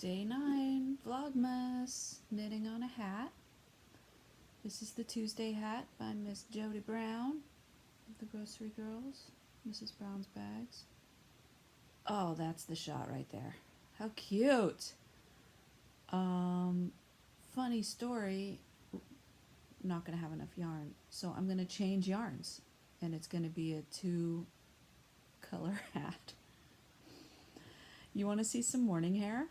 Day 9, Vlogmas, knitting on a hat. This is the Tuesday hat by Miss Jody Brown of the Grocery Girls, Mrs. Brown's Bags. Oh, that's the shot right there. How cute! Funny story, I'm not going to have enough yarn, so I'm going to change yarns, and it's going to be a 2-color hat. You want to see some morning hair?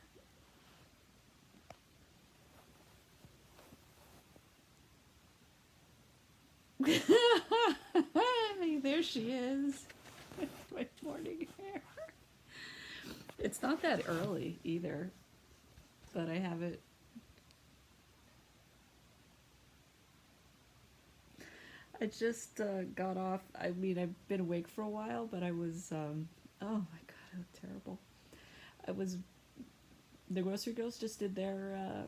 There she is. My morning hair. It's not that early either, but I have it. I just got off. I mean, I've been awake for a while, but I was, oh my God, how terrible. The Grocery Girls just did their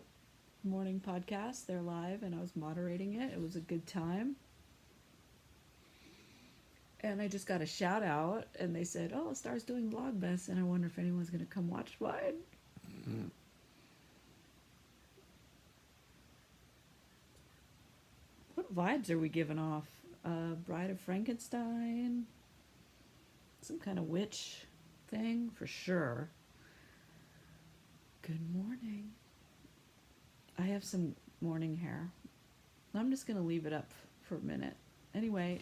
morning podcast. They're live, and I was moderating it. It was a good time. And I just got a shout out, and they said, "Oh, Star's doing Vlogmas," and I wonder if anyone's going to come watch mine. Mm-hmm. What vibes are we giving off? Bride of Frankenstein? Some kind of witch thing, for sure. Good morning. I have some morning hair. I'm just going to leave it up for a minute. Anyway,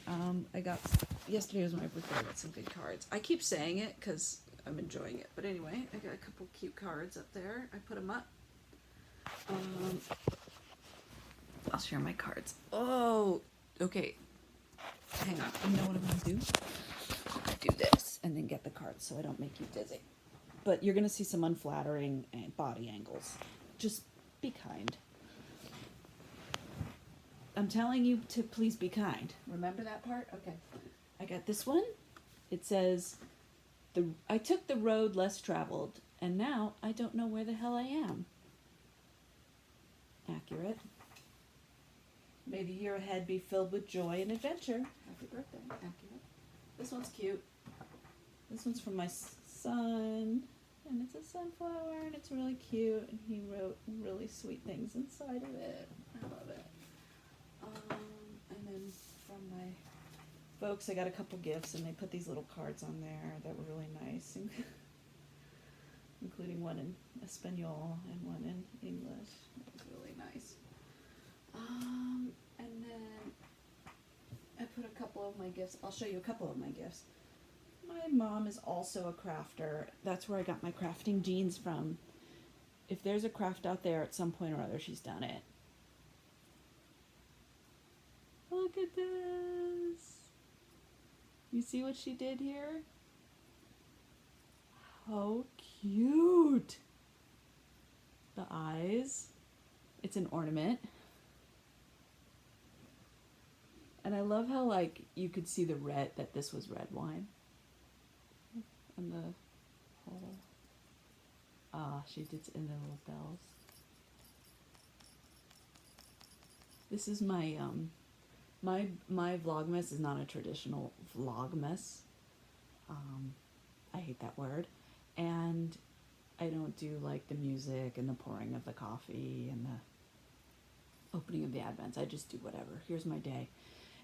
yesterday was my birthday. I got some good cards. I keep saying it because I'm enjoying it. But anyway, I got a couple cute cards up there. I put them up. I'll share my cards. Oh, okay. Hang on. You know what I'm going to do? I'm going to do this and then get the cards so I don't make you dizzy. But you're going to see some unflattering body angles. Just be kind. I'm telling you to please be kind. Remember that part? Okay. I got this one. It says, I took the road less traveled, and now I don't know where the hell I am. Accurate. May the year ahead be filled with joy and adventure. Happy birthday. Accurate. This one's cute. This one's from my son, and it's a sunflower, and it's really cute, and he wrote really sweet things inside of it. I love it. And then from my folks, I got a couple gifts, and they put these little cards on there that were really nice, including one in Espanol and one in English. It was really nice. And then I put a couple of my gifts. I'll show you a couple of my gifts. My mom is also a crafter. That's where I got my crafting genes from. If there's a craft out there at some point or other, she's done it. Look at this. You see what she did here? How cute. The eyes. It's an ornament. And I love how, like, you could see the red, that this was red wine. And the whole, she did in the little bells. This is my, my Vlogmas is not a traditional Vlogmas. I hate that word. And I don't do, like, the music and the pouring of the coffee and the opening of the Advents. I just do whatever. Here's my day.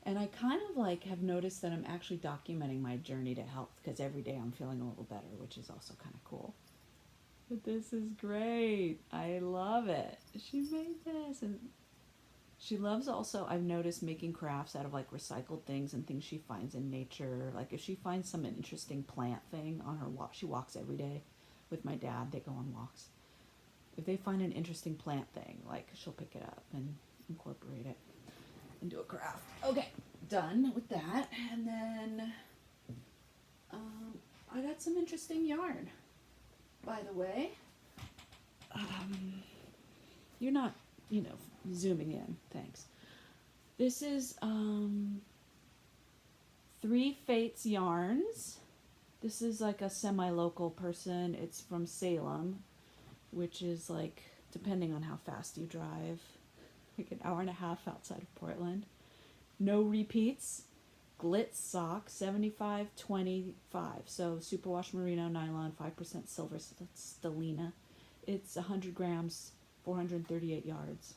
And I kind of, like, have noticed that I'm actually documenting my journey to health, because every day I'm feeling a little better, which is also kind of cool. But this is great. I love it. She made this. And she loves also, I've noticed, making crafts out of, like, recycled things and things she finds in nature. Like, if she finds some interesting plant thing on her walk, she walks every day with my dad. They go on walks. If they find an interesting plant thing, like, she'll pick it up and incorporate it and do a craft. Okay, done with that. And then I got some interesting yarn, by the way. You're not, zooming in. Thanks. This is 3 Fates yarns. This is like a semi-local person. It's from Salem, which is, like, depending on how fast you drive, like an hour and a half outside of Portland. No repeats. Glitz sock, 75-25. So superwash merino nylon, 5% silver stellina. It's 100 grams, 438 yards.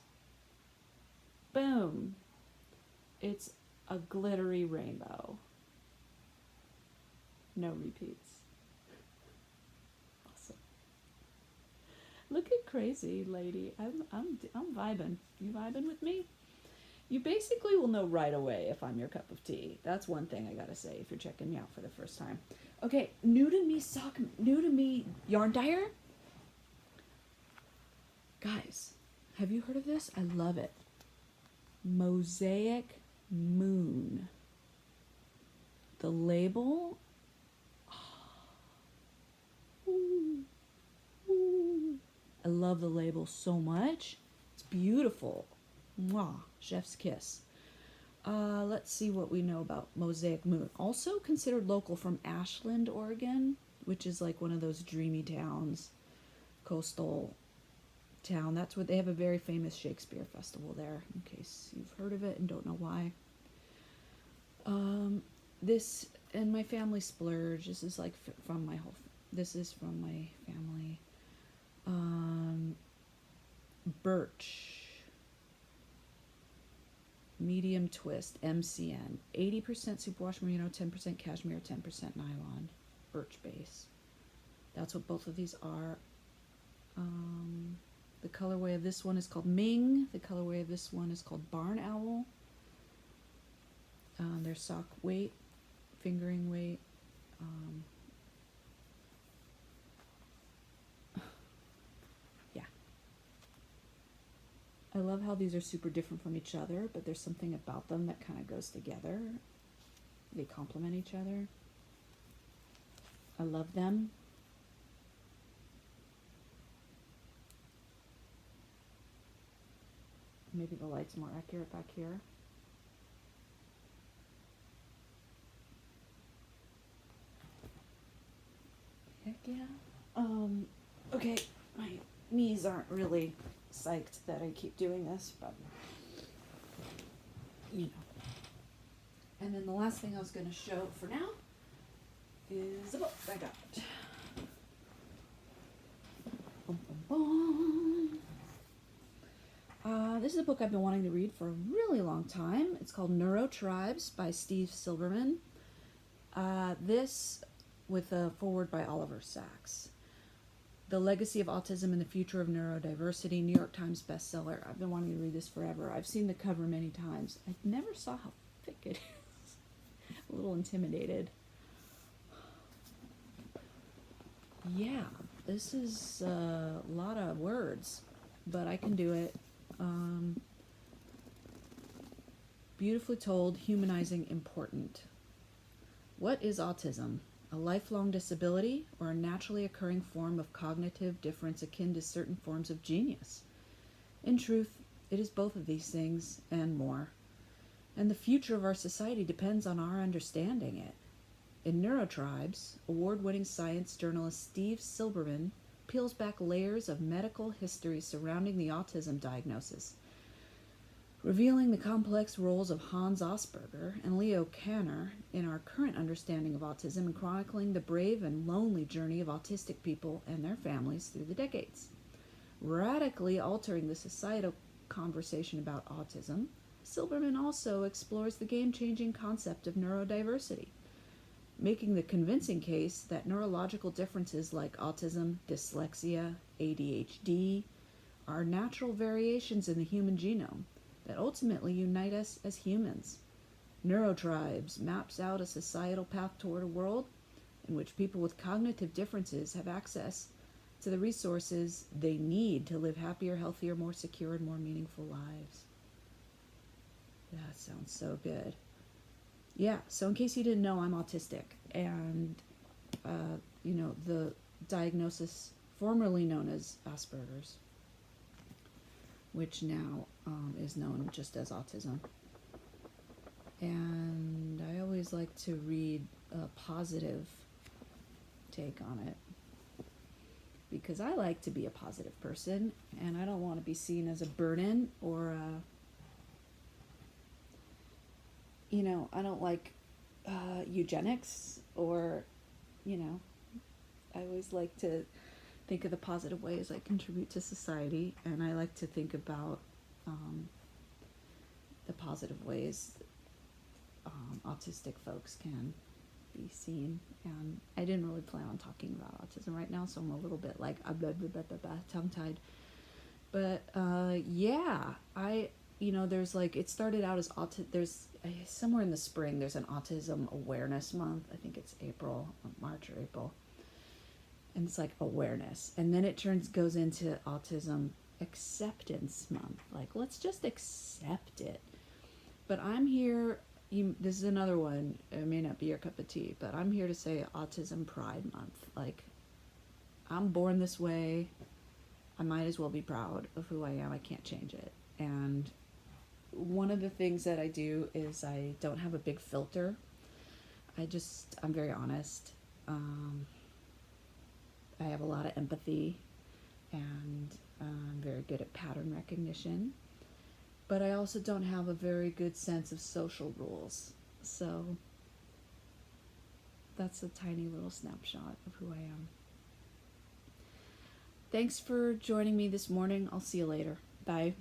Boom. It's a glittery rainbow. No repeats. Awesome. Look at crazy lady. I'm vibing. You vibing with me? You basically will know right away if I'm your cup of tea. That's one thing I gotta say if you're checking me out for the first time. Okay, new to me yarn dyer. Guys, have you heard of this? I love it. Mosaic Moon. The label. I love the label so much. It's beautiful. Mwah, chef's kiss. Let's see what we know about Mosaic Moon. Also considered local from Ashland, Oregon, which is like one of those dreamy towns, coastal town. That's where they have a very famous Shakespeare festival there, in case you've heard of it and don't know why. This and my family splurge. This is like from my whole. This is from my family. Birch. Medium twist, MCN. 80% superwash merino, 10% cashmere, 10% nylon. Birch base. That's what both of these are. The colorway of this one is called Ming. The colorway of this one is called Barn Owl. Their sock weight, fingering weight. Yeah. I love how these are super different from each other, but there's something about them that kind of goes together. They complement each other. I love them. Maybe the light's more accurate back here. Heck yeah. Okay, my knees aren't really psyched that I keep doing this, but you know. And then the last thing I was going to show for now is a book I got. Bum, bum, bum. This is a book I've been wanting to read for a really long time. It's called Neuro Tribes by Steve Silberman. This with a foreword by Oliver Sacks. The Legacy of Autism and the Future of Neurodiversity, New York Times bestseller. I've been wanting to read this forever. I've seen the cover many times. I never saw how thick it is. A little intimidated. Yeah, this is a lot of words, but I can do it. Beautifully told, humanizing, important. What is autism? A lifelong disability or a naturally occurring form of cognitive difference akin to certain forms of genius? In truth, it is both of these things and more. And the future of our society depends on our understanding it. In Neuro Tribes, award-winning science journalist Steve Silberman peels back layers of medical history surrounding the autism diagnosis, revealing the complex roles of Hans Asperger and Leo Kanner in our current understanding of autism and chronicling the brave and lonely journey of autistic people and their families through the decades. Radically altering the societal conversation about autism, Silberman also explores the game-changing concept of neurodiversity, making the convincing case that neurological differences like autism, dyslexia, ADHD are natural variations in the human genome that ultimately unite us as humans. Neurotribes maps out a societal path toward a world in which people with cognitive differences have access to the resources they need to live happier, healthier, more secure, and more meaningful lives. That sounds so good. Yeah, so in case you didn't know, I'm autistic, and the diagnosis formerly known as Asperger's, which now is known just as autism. And I always like to read a positive take on it, because I like to be a positive person, and I don't want to be seen as a burden or I don't like eugenics or, I always like to think of the positive ways I contribute to society, and I like to think about the positive ways autistic folks can be seen. And I didn't really plan on talking about autism right now, so I'm a little bit like tongue-tied. But yeah, there's like, it started out as there's somewhere in the spring there's an autism awareness month. I think it's March or April, and it's like awareness, and then it goes into autism acceptance month. Like, let's just accept it. But I'm here. This is another one. It may not be your cup of tea, but I'm here to say Autism Pride Month. Like, I'm born this way. I might as well be proud of who I am. I can't change it. And one of the things that I do is I don't have a big filter. I'm very honest. I have a lot of empathy, and I'm very good at pattern recognition. But I also don't have a very good sense of social rules. So that's a tiny little snapshot of who I am. Thanks for joining me this morning. I'll see you later. Bye.